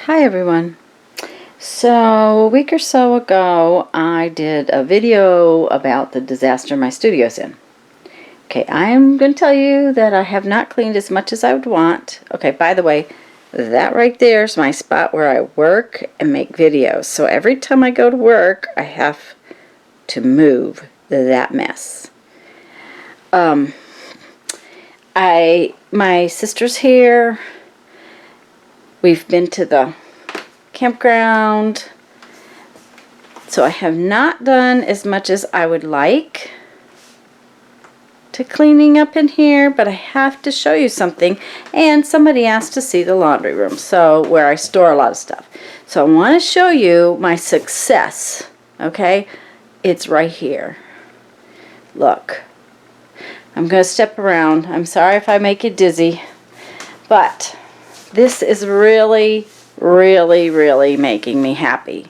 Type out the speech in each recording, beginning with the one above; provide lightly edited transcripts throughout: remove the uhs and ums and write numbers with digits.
Hi everyone. So a week or so ago I did a video about the disaster my studio's in. Okay, I'm going to tell you that I have not cleaned as much as I would want. Okay, by the way, that right there is my spot where I work and make videos. So every time I go to work I have to move that mess. My sister's here. We've been to the campground. So I have not done as much as I would like to cleaning up in here, but I have to show you something. And somebody asked to see the laundry room, so where I store a lot of stuff. So I want to show you my success. Okay, it's right here. Look, I'm going to step around. I'm sorry if I make you dizzy, but this is really making me happy.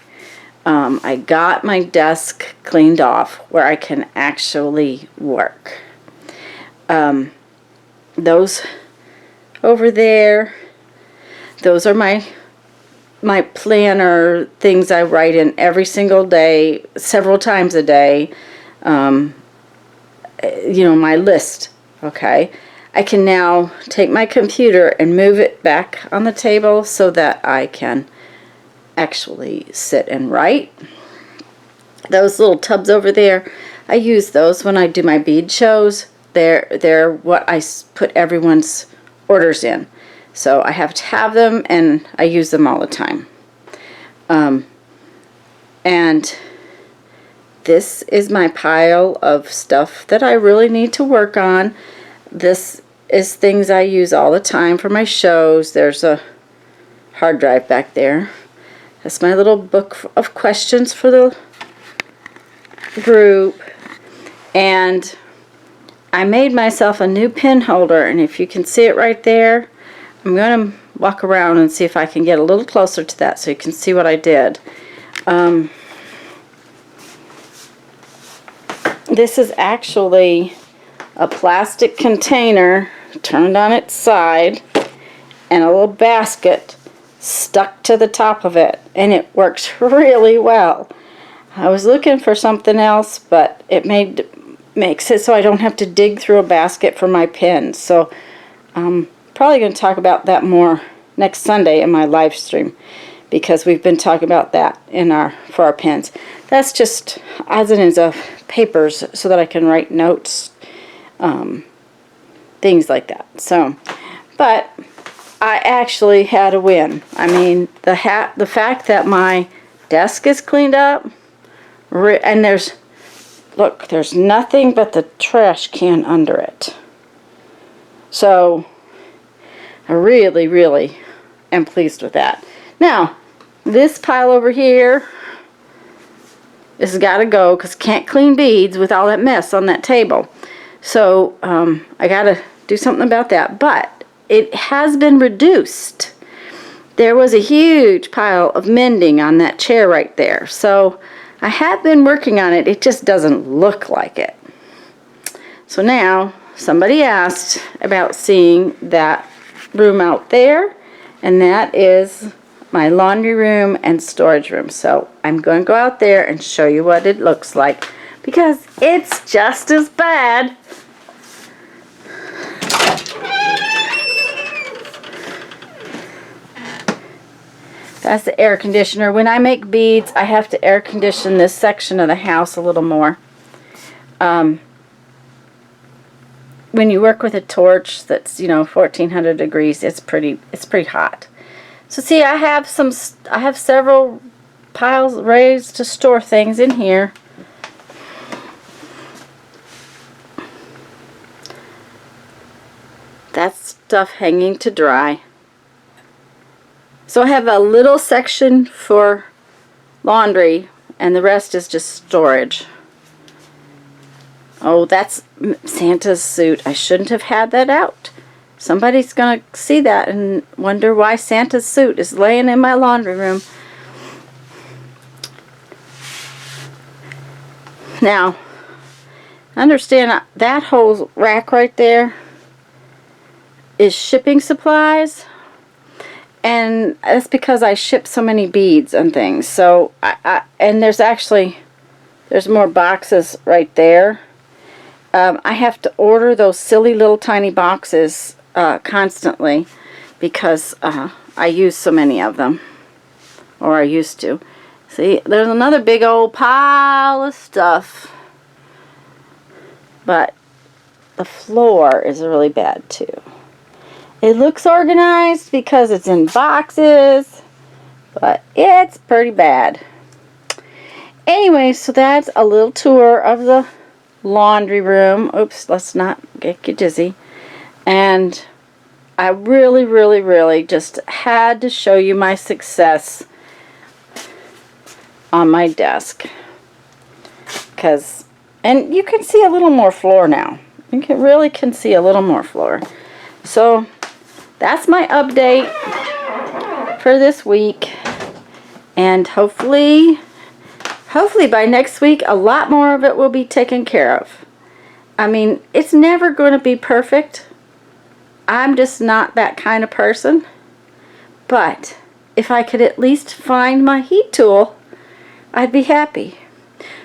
I got my desk cleaned off where I can actually work. Those over there, those are my planner things I write in every single day, several times a day. My list, okay? I can now take my computer and move it back on the table so that I can actually sit and write. Those little tubs over there, I use those when I do my bead shows. They're what I put everyone's orders in. So I have to have them, and I use them all the time. And this is my pile of stuff that I really need to work on. This is things I use all the time for my shows. There's a hard drive back there. That's my little book of questions for the group. And I made myself a new pen holder, and if you can see it right there, I'm going to walk around and see if I can get a little closer to that so you can see what I did. This is actually a plastic container turned on its side and a little basket stuck to the top of it, and it works really well. I was looking for something else, but it makes it so I don't have to dig through a basket for my pens. So I'm probably going to talk about that more next Sunday in my live stream, because we've been talking about that for our pens. That's just odds and ends of papers so that I can write notes, things like that. So, but I actually had a win. I mean, the fact that my desk is cleaned up, and there's nothing but the trash can under it. So I really am pleased with that. Now, this pile over here has got to go because can't clean beads with all that mess on that table. So I got to do something about that. But it has been reduced. There was a huge pile of mending on that chair right there. So I have been working on it. It just doesn't look like it. So now somebody asked about seeing that room out there, and that is my laundry room and storage room. So I'm going to go out there and show you what it looks like, because it's just as bad. That's the air conditioner. When I make beads, I have to air condition this section of the house a little more. When you work with a torch that's 1400 degrees, it's pretty hot. So see, I have several piles raised to store things in here. That's stuff hanging to dry. So I have a little section for laundry, and the rest is just storage. Oh, that's Santa's suit. I shouldn't have had that out. Somebody's going to see that and wonder why Santa's suit is laying in my laundry room. Now, understand that whole rack right there is shipping supplies. And that's because I ship so many beads and things. So, and there's more boxes right there. I have to order those silly little tiny boxes constantly because I use so many of them. Or I used to. See, there's another big old pile of stuff. But the floor is really bad too. It looks organized because it's in boxes, but it's pretty bad. Anyway, so that's a little tour of the laundry room. Oops, let's not get you dizzy. And I really, really, really just had to show you my success on my desk. And you can see a little more floor now. You really can see a little more floor. So that's my update for this week. And hopefully by next week, a lot more of it will be taken care of. I mean, it's never going to be perfect. I'm just not that kind of person. But if I could at least find my heat tool, I'd be happy.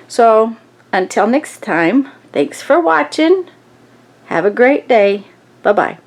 So, until next time, thanks for watching. Have a great day. Bye-bye.